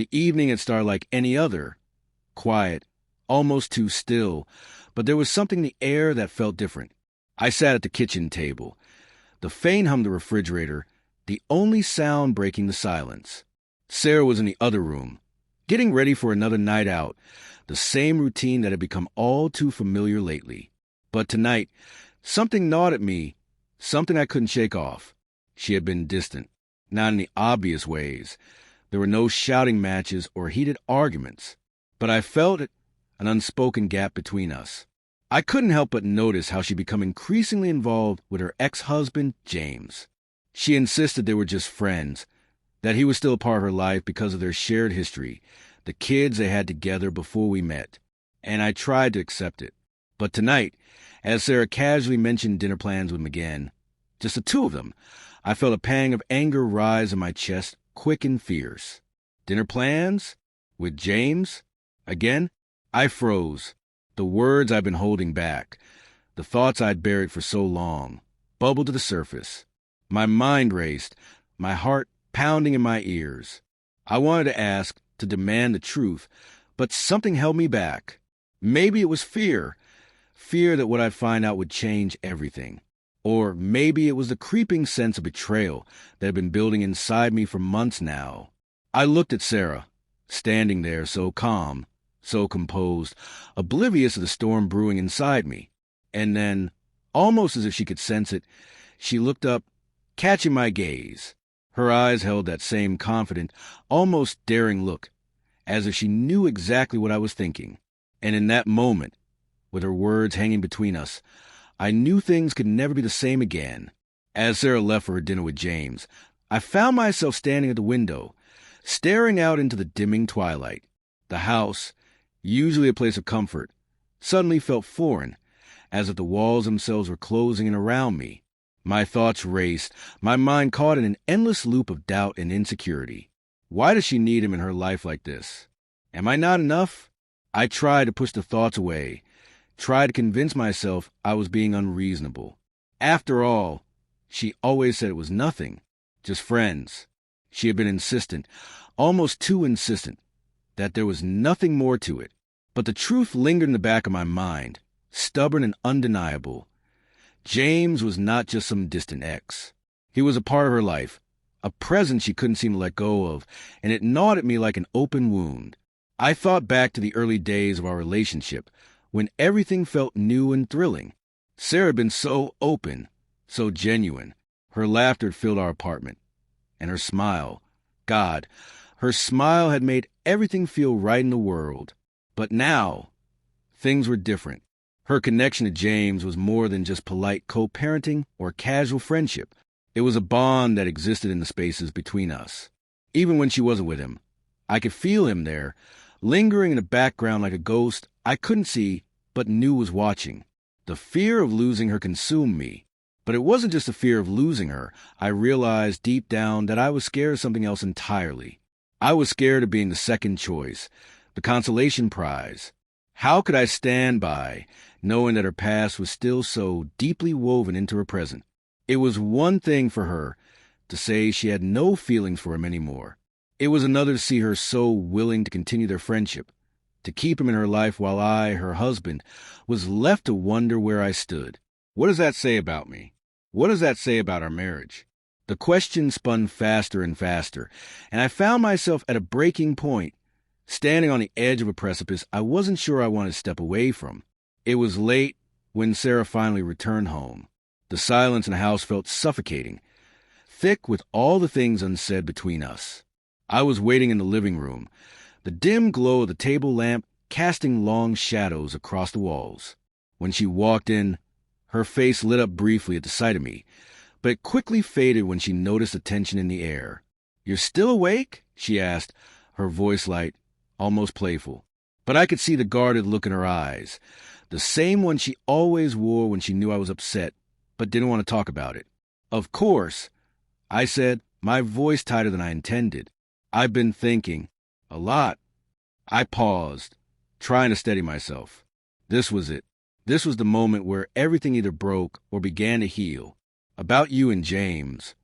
The evening had started like any other, quiet, almost too still, but there was something in the air that felt different. I sat at the kitchen table, the fan hummed the refrigerator, the only sound breaking the silence. Sarah was in the other room, getting ready for another night out, the same routine that had become all too familiar lately. But tonight, something gnawed at me, something I couldn't shake off. She had been distant, not in the obvious ways. There were no shouting matches or heated arguments, but I felt it, an unspoken gap between us. I couldn't help but notice how she'd become increasingly involved with her ex-husband, James. She insisted they were just friends, that he was still a part of her life because of their shared history, the kids they had together before we met, and I tried to accept it. But tonight, as Sarah casually mentioned dinner plans with McGann, just the two of them, I felt a pang of anger rise in my chest, quick and fierce. Dinner plans? With James? Again? I froze. The words I'd been holding back, the thoughts I'd buried for so long, bubbled to the surface. My mind raced, my heart pounding in my ears. I wanted to ask, to demand the truth, but something held me back. Maybe it was fear that what I'd find out would change everything. Or maybe it was the creeping sense of betrayal that had been building inside me for months now. I looked at Sarah, standing there so calm, so composed, oblivious of the storm brewing inside me. And then, almost as if she could sense it, she looked up, catching my gaze. Her eyes held that same confident, almost daring look, as if she knew exactly what I was thinking. And in that moment, with her words hanging between us, I knew things could never be the same again. As Sarah left for her dinner with James, I found myself standing at the window, staring out into the dimming twilight. The house, usually a place of comfort, suddenly felt foreign, as if the walls themselves were closing in around me. My thoughts raced, my mind caught in an endless loop of doubt and insecurity. Why does she need him in her life like this? Am I not enough? I tried to push the thoughts away, tried to convince myself I was being unreasonable. After all, she always said it was nothing, just friends. She had been insistent, almost too insistent, that there was nothing more to it. But the truth lingered in the back of my mind, stubborn and undeniable. James was not just some distant ex. He was a part of her life, a presence she couldn't seem to let go of, and it gnawed at me like an open wound. I thought back to the early days of our relationship, when everything felt new and thrilling. Sarah had been so open, so genuine. Her laughter had filled our apartment. And her smile, God, her smile had made everything feel right in the world. But now, things were different. Her connection to James was more than just polite co-parenting or casual friendship. It was a bond that existed in the spaces between us. Even when she wasn't with him, I could feel him there, lingering in the background like a ghost I couldn't see but knew was watching. The fear of losing her consumed me. But it wasn't just the fear of losing her. I realized deep down that I was scared of something else entirely. I was scared of being the second choice, the consolation prize. How could I stand by, knowing that her past was still so deeply woven into her present? It was one thing for her to say she had no feelings for him anymore. It was another to see her so willing to continue their friendship, to keep him in her life while I, her husband, was left to wonder where I stood. What does that say about me? What does that say about our marriage? The question spun faster and faster, and I found myself at a breaking point, standing on the edge of a precipice I wasn't sure I wanted to step away from. It was late when Sarah finally returned home. The silence in the house felt suffocating, thick with all the things unsaid between us. I was waiting in the living room, the dim glow of the table lamp casting long shadows across the walls. When she walked in, her face lit up briefly at the sight of me, but it quickly faded when she noticed the tension in the air. "You're still awake?" she asked, her voice light, almost playful. But I could see the guarded look in her eyes, the same one she always wore when she knew I was upset, but didn't want to talk about it. "Of course," I said, my voice tighter than I intended. "I've been thinking. A lot." I paused, trying to steady myself. This was it. This was the moment where everything either broke or began to heal. "About you and James."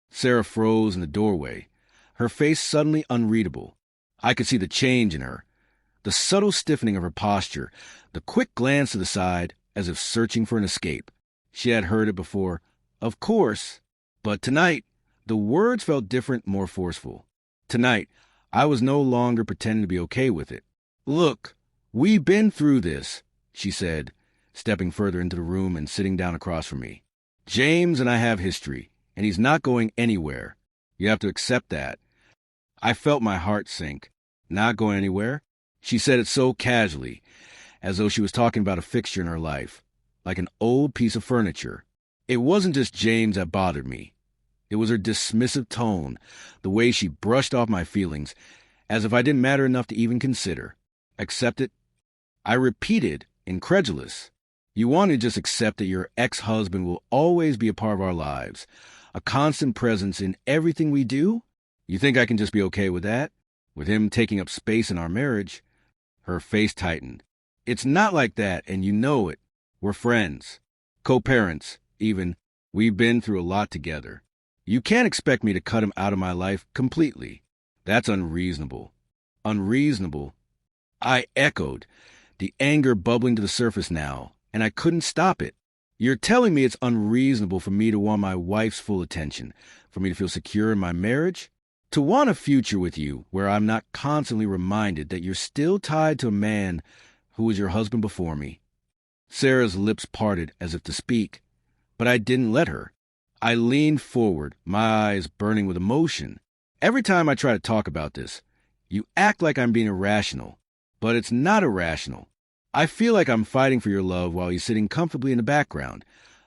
Sarah froze in the doorway, her face suddenly unreadable. I could see the change in her, the subtle stiffening of her posture, the quick glance to the side as if searching for an escape. She had heard it before, of course, but tonight, the words felt different, more forceful. Tonight, I was no longer pretending to be okay with it. Look, we've been through this, she said, stepping further into the room and sitting down across from me. James and I have history, and he's not going anywhere. You have to accept that. I felt my heart sink. Not going anywhere? She said it so casually, as though she was talking about a fixture in her life, like an old piece of furniture. It wasn't just James that bothered me. It was her dismissive tone, the way she brushed off my feelings, as if I didn't matter enough to even consider. Accept it? I repeated, incredulous. You want to just accept that your ex-husband will always be a part of our lives, a constant presence in everything we do? You think I can just be okay with that? With him taking up space in our marriage? Her face tightened. It's not like that, and you know it. We're friends. Co-parents, even. We've been through a lot together. You can't expect me to cut him out of my life completely. That's unreasonable. Unreasonable? I echoed, the anger bubbling to the surface now, and I couldn't stop it. You're telling me it's unreasonable for me to want my wife's full attention, for me to feel secure in my marriage? To want a future with you where I'm not constantly reminded that you're still tied to a man who was your husband before me. Sarah's lips parted as if to speak, but I didn't let her. I leaned forward, my eyes burning with emotion. Every time I try to talk about this, you act like I'm being irrational, but it's not irrational. I feel like I'm fighting for your love while you're sitting comfortably in the background,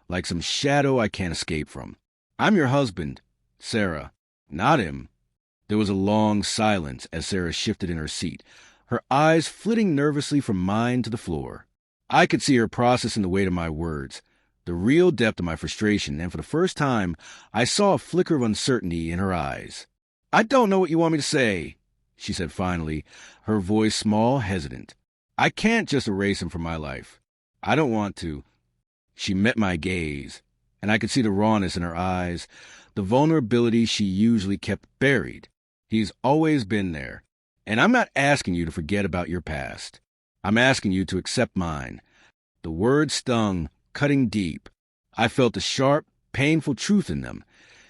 like some shadow I can't escape from. I'm your husband, Sarah, not him. There was a long silence as Sarah shifted in her seat, her eyes flitting nervously from mine to the floor. I could see her processing the weight of my words, the real depth of my frustration, and for the first time, I saw a flicker of uncertainty in her eyes. I don't know what you want me to say, she said finally, her voice small, hesitant. I can't just erase him from my life. I don't want to. She met my gaze, and I could see the rawness in her eyes, the vulnerability she usually kept buried. He's always been there, and I'm not asking you to forget about your past. I'm asking you to accept mine. The words stung, cutting deep. I felt the sharp, painful truth in them.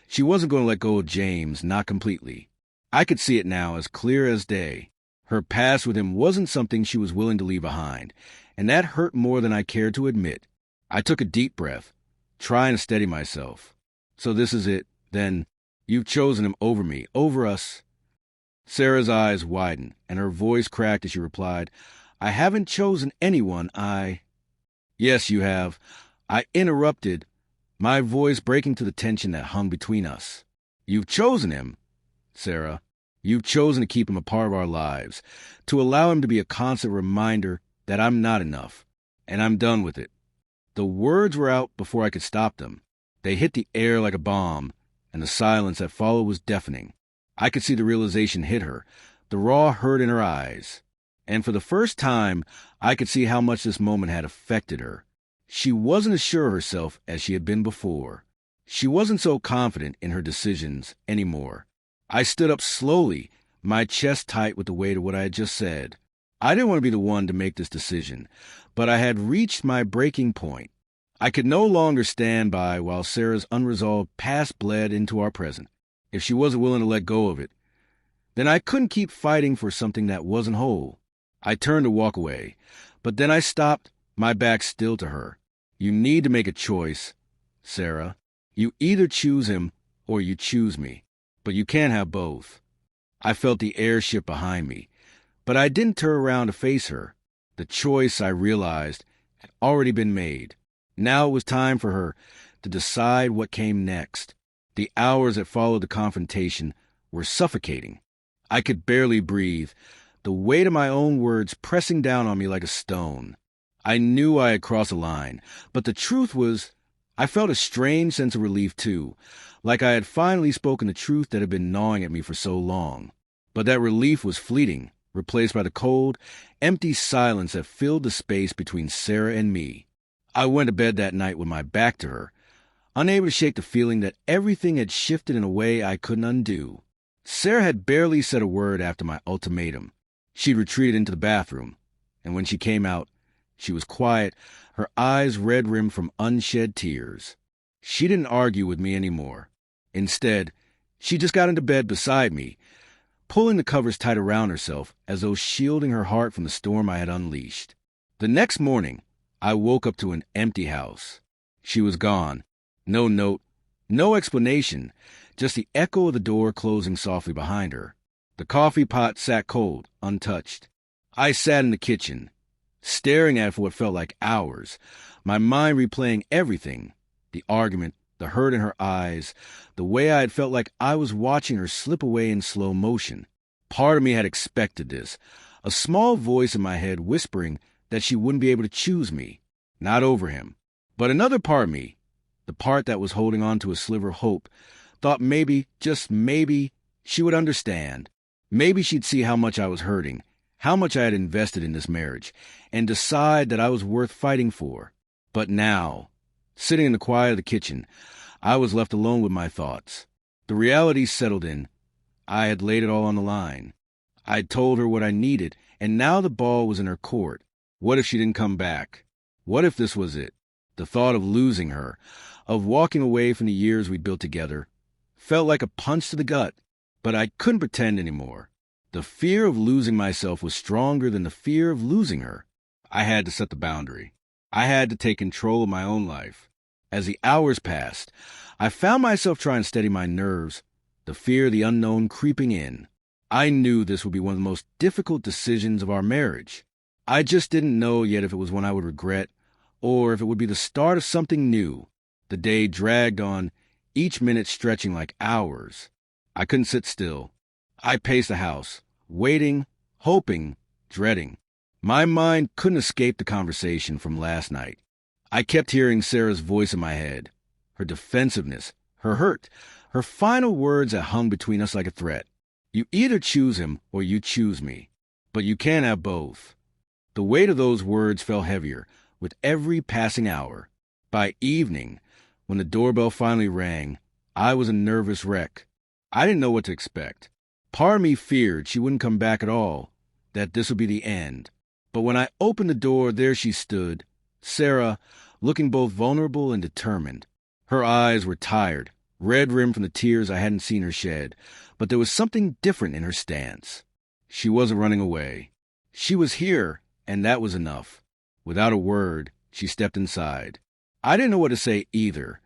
She wasn't going to let go of James, not completely. I could see it now as clear as day. Her past with him wasn't something she was willing to leave behind, and that hurt more than I cared to admit. I took a deep breath, trying to steady myself. So this is it, then. You've chosen him over me, over us. Sarah's eyes widened, and her voice cracked as she replied, I haven't chosen anyone, Yes, you have. I interrupted, my voice breaking to the tension that hung between us. You've chosen him, Sarah. You've chosen to keep him a part of our lives, to allow him to be a constant reminder that I'm not enough, and I'm done with it. The words were out before I could stop them. They hit the air like a bomb, and the silence that followed was deafening. I could see the realization hit her, the raw hurt in her eyes. And for the first time, I could see how much this moment had affected her. She wasn't as sure of herself as she had been before. She wasn't so confident in her decisions anymore. I stood up slowly, my chest tight with the weight of what I had just said. I didn't want to be the one to make this decision, but I had reached my breaking point. I could no longer stand by while Sarah's unresolved past bled into our present. If she wasn't willing to let go of it, then I couldn't keep fighting for something that wasn't whole. I turned to walk away, but then I stopped, my back still to her. You need to make a choice, Sarah. You either choose him or you choose me, but you can't have both. I felt the air shift behind me, but I didn't turn around to face her. The choice, I realized, had already been made. Now it was time for her to decide what came next. The hours that followed the confrontation were suffocating. I could barely breathe, the weight of my own words pressing down on me like a stone. I knew I had crossed a line, but the truth was, I felt a strange sense of relief too, like I had finally spoken the truth that had been gnawing at me for so long. But that relief was fleeting, replaced by the cold, empty silence that filled the space between Sarah and me. I went to bed that night with my back to her, unable to shake the feeling that everything had shifted in a way I couldn't undo. Sarah had barely said a word after my ultimatum. She'd retreated into the bathroom, and when she came out, she was quiet, her eyes red-rimmed from unshed tears. She didn't argue with me anymore. Instead, she just got into bed beside me, pulling the covers tight around herself as though shielding her heart from the storm I had unleashed. The next morning, I woke up to an empty house. She was gone. No note, no explanation, just the echo of the door closing softly behind her. The coffee pot sat cold, untouched. I sat in the kitchen, staring at it for what felt like hours, my mind replaying everything, the argument, the hurt in her eyes, the way I had felt like I was watching her slip away in slow motion. Part of me had expected this, a small voice in my head whispering that she wouldn't be able to choose me, not over him. But another part of me, the part that was holding on to a sliver of hope, thought maybe, just maybe, she would understand. Maybe she'd see how much I was hurting, how much I had invested in this marriage, and decide that I was worth fighting for. But now, sitting in the quiet of the kitchen, I was left alone with my thoughts. The reality settled in. I had laid it all on the line. I'd told her what I needed, and now the ball was in her court. What if she didn't come back? What if this was it? The thought of losing her, of walking away from the years we'd built together, felt like a punch to the gut, but I couldn't pretend anymore. The fear of losing myself was stronger than the fear of losing her. I had to set the boundary. I had to take control of my own life. As the hours passed, I found myself trying to steady my nerves, the fear of the unknown creeping in. I knew this would be one of the most difficult decisions of our marriage. I just didn't know yet if it was one I would regret, or if it would be the start of something new. The day dragged on, each minute stretching like hours. I couldn't sit still. I paced the house, waiting, hoping, dreading. My mind couldn't escape the conversation from last night. I kept hearing Sarah's voice in my head, her defensiveness, her hurt, her final words that hung between us like a threat. You either choose him or you choose me, but you can't have both. The weight of those words fell heavier with every passing hour. By evening, when the doorbell finally rang, I was a nervous wreck. I didn't know what to expect. Part of me feared she wouldn't come back at all, that this would be the end. But when I opened the door, there she stood, Sarah, looking both vulnerable and determined. Her eyes were tired, red-rimmed from the tears I hadn't seen her shed, but there was something different in her stance. She wasn't running away. She was here, and that was enough. Without a word, she stepped inside. I didn't know what to say either,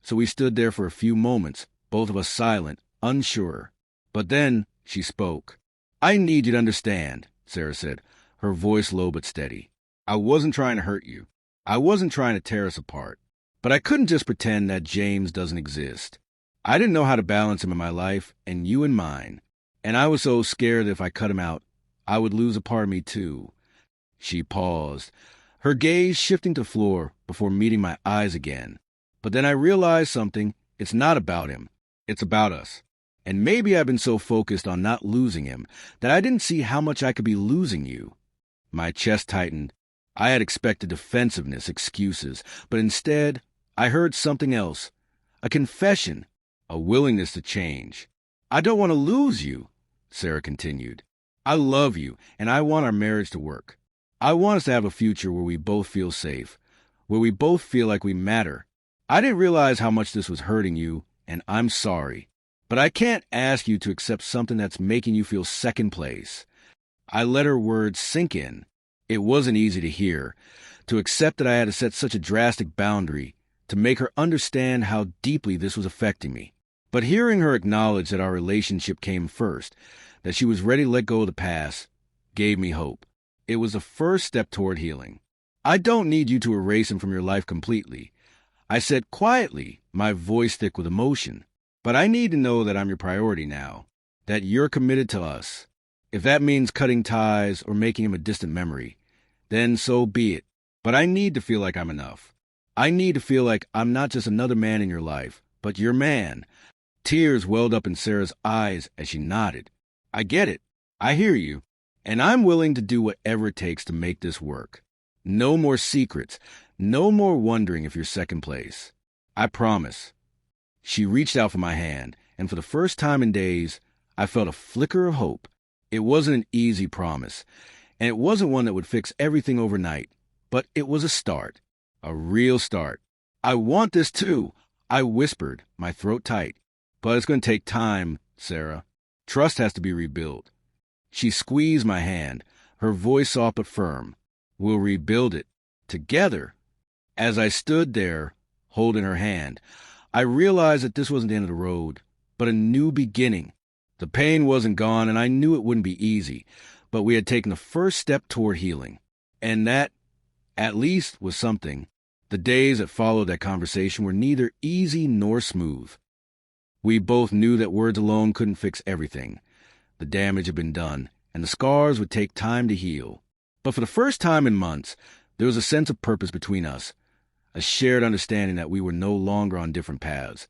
so we stood there for a few moments, both of us silent, unsure. But then she spoke. "I need you to understand," Sarah said, her voice low but steady. "I wasn't trying to hurt you. I wasn't trying to tear us apart. But I couldn't just pretend that James doesn't exist. I didn't know how to balance him in my life and you in mine. And I was so scared that if I cut him out, I would lose a part of me too." She paused, her gaze shifting to the floor before meeting my eyes again. But then I realized something. It's not about him. It's about us. And maybe I've been so focused on not losing him that I didn't see how much I could be losing you. My chest tightened. I had expected defensiveness, excuses, but instead I heard something else. A confession, a willingness to change. "I don't want to lose you," Sarah continued. "I love you, and I want our marriage to work. I want us to have a future where we both feel safe, where we both feel like we matter. I didn't realize how much this was hurting you, and I'm sorry. But I can't ask you to accept something that's making you feel second place." I let her words sink in. It wasn't easy to hear, to accept that I had to set such a drastic boundary, to make her understand how deeply this was affecting me. But hearing her acknowledge that our relationship came first, that she was ready to let go of the past, gave me hope. It was the first step toward healing. "I don't need you to erase him from your life completely," I said quietly, my voice thick with emotion. "But I need to know that I'm your priority now, that you're committed to us. If that means cutting ties or making him a distant memory, then so be it. But I need to feel like I'm enough. I need to feel like I'm not just another man in your life, but your man." Tears welled up in Sarah's eyes as she nodded. "I get it. I hear you. And I'm willing to do whatever it takes to make this work. No more secrets. No more wondering if you're second place. I promise." She reached out for my hand, and for the first time in days, I felt a flicker of hope. It wasn't an easy promise, and it wasn't one that would fix everything overnight, but it was a start, a real start. I want this too, I whispered, my throat tight. But it's going to take time, Sarah. Trust has to be rebuilt. She squeezed my hand, her voice soft but firm. We'll rebuild it. Together. As I stood there, holding her hand, I realized that this wasn't the end of the road, but a new beginning. The pain wasn't gone, and I knew it wouldn't be easy, but we had taken the first step toward healing. And that, at least, was something. The days that followed that conversation were neither easy nor smooth. We both knew that words alone couldn't fix everything. The damage had been done, and the scars would take time to heal. But for the first time in months, there was a sense of purpose between us, a shared understanding that we were no longer on different paths,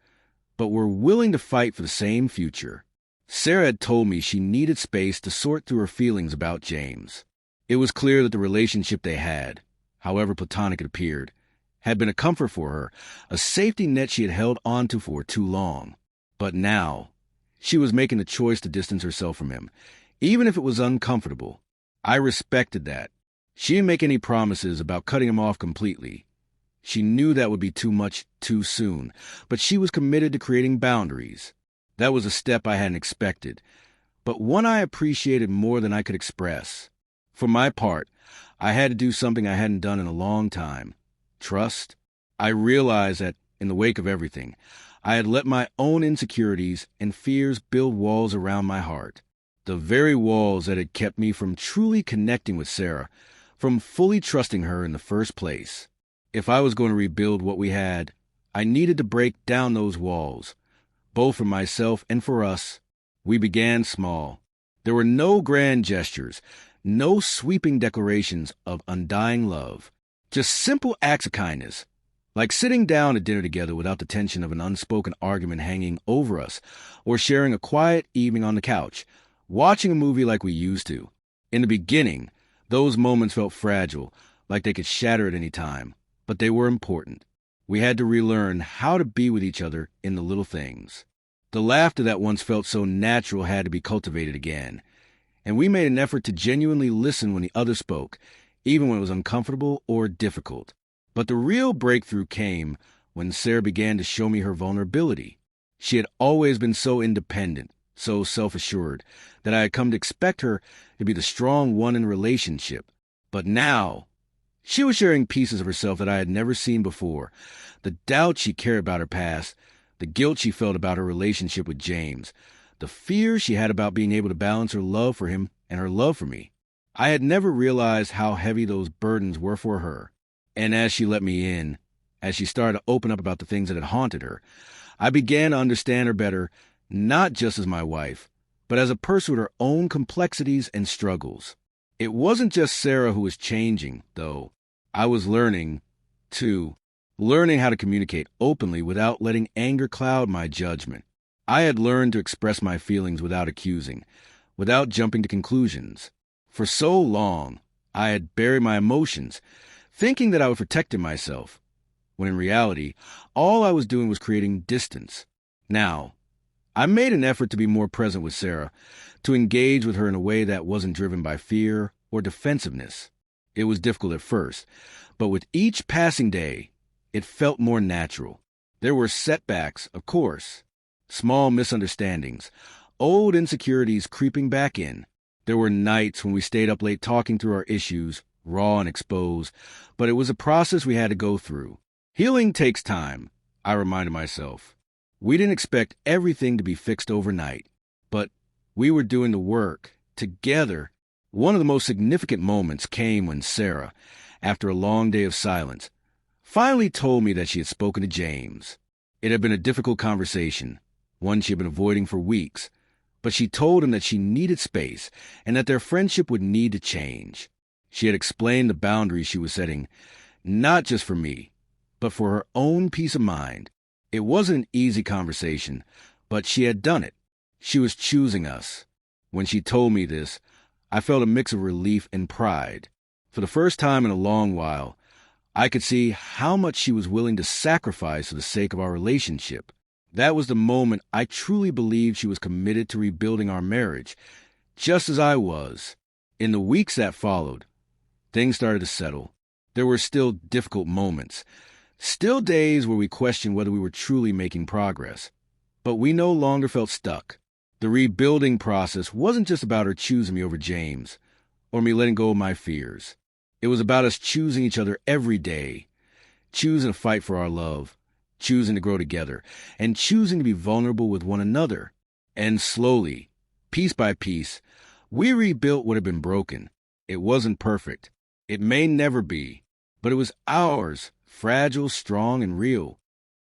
but were willing to fight for the same future. Sarah had told me she needed space to sort through her feelings about James. It was clear that the relationship they had, however platonic it appeared, had been a comfort for her, a safety net she had held onto for too long. But now, she was making the choice to distance herself from him, even if it was uncomfortable. I respected that. She didn't make any promises about cutting him off completely. She knew that would be too much too soon, but she was committed to creating boundaries. That was a step I hadn't expected, but one I appreciated more than I could express. For my part, I had to do something I hadn't done in a long time. Trust. I realized that, in the wake of everything, I had let my own insecurities and fears build walls around my heart. The very walls that had kept me from truly connecting with Sarah, from fully trusting her in the first place. If I was going to rebuild what we had, I needed to break down those walls, both for myself and for us. We began small. There were no grand gestures, no sweeping declarations of undying love, just simple acts of kindness, like sitting down at dinner together without the tension of an unspoken argument hanging over us, or sharing a quiet evening on the couch, watching a movie like we used to. In the beginning, those moments felt fragile, like they could shatter at any time, but they were important. We had to relearn how to be with each other in the little things. The laughter that once felt so natural had to be cultivated again, and we made an effort to genuinely listen when the other spoke, even when it was uncomfortable or difficult. But the real breakthrough came when Sarah began to show me her vulnerability. She had always been so independent, so self-assured, that I had come to expect her to be the strong one in the relationship. But now, she was sharing pieces of herself that I had never seen before. The doubt she carried about her past, the guilt she felt about her relationship with James, the fear she had about being able to balance her love for him and her love for me. I had never realized how heavy those burdens were for her. And as she let me in, as she started to open up about the things that had haunted her, I began to understand her better, not just as my wife, but as a person with her own complexities and struggles. It wasn't just Sarah who was changing, though. I was learning, too, learning how to communicate openly without letting anger cloud my judgment. I had learned to express my feelings without accusing, without jumping to conclusions. For so long, I had buried my emotions, thinking that I was protecting myself, when in reality, all I was doing was creating distance. Now, I made an effort to be more present with Sarah, to engage with her in a way that wasn't driven by fear or defensiveness. It was difficult at first, but with each passing day, it felt more natural. There were setbacks, of course, small misunderstandings, old insecurities creeping back in. There were nights when we stayed up late talking through our issues, raw and exposed, but it was a process we had to go through. Healing takes time, I reminded myself. We didn't expect everything to be fixed overnight, but we were doing the work together. One of the most significant moments came when Sarah, after a long day of silence, finally told me that she had spoken to James. It had been a difficult conversation, one she had been avoiding for weeks, but she told him that she needed space and that their friendship would need to change. She had explained the boundaries she was setting, not just for me, but for her own peace of mind. It wasn't an easy conversation, but she had done it. She was choosing us. When she told me this, I felt a mix of relief and pride. For the first time in a long while, I could see how much she was willing to sacrifice for the sake of our relationship. That was the moment I truly believed she was committed to rebuilding our marriage, just as I was. In the weeks that followed, things started to settle. There were still difficult moments, still days where we questioned whether we were truly making progress. But we no longer felt stuck. The rebuilding process wasn't just about her choosing me over James, or me letting go of my fears. It was about us choosing each other every day, choosing to fight for our love, choosing to grow together, and choosing to be vulnerable with one another. And slowly, piece by piece, we rebuilt what had been broken. It wasn't perfect. It may never be, but it was ours, fragile, strong, and real.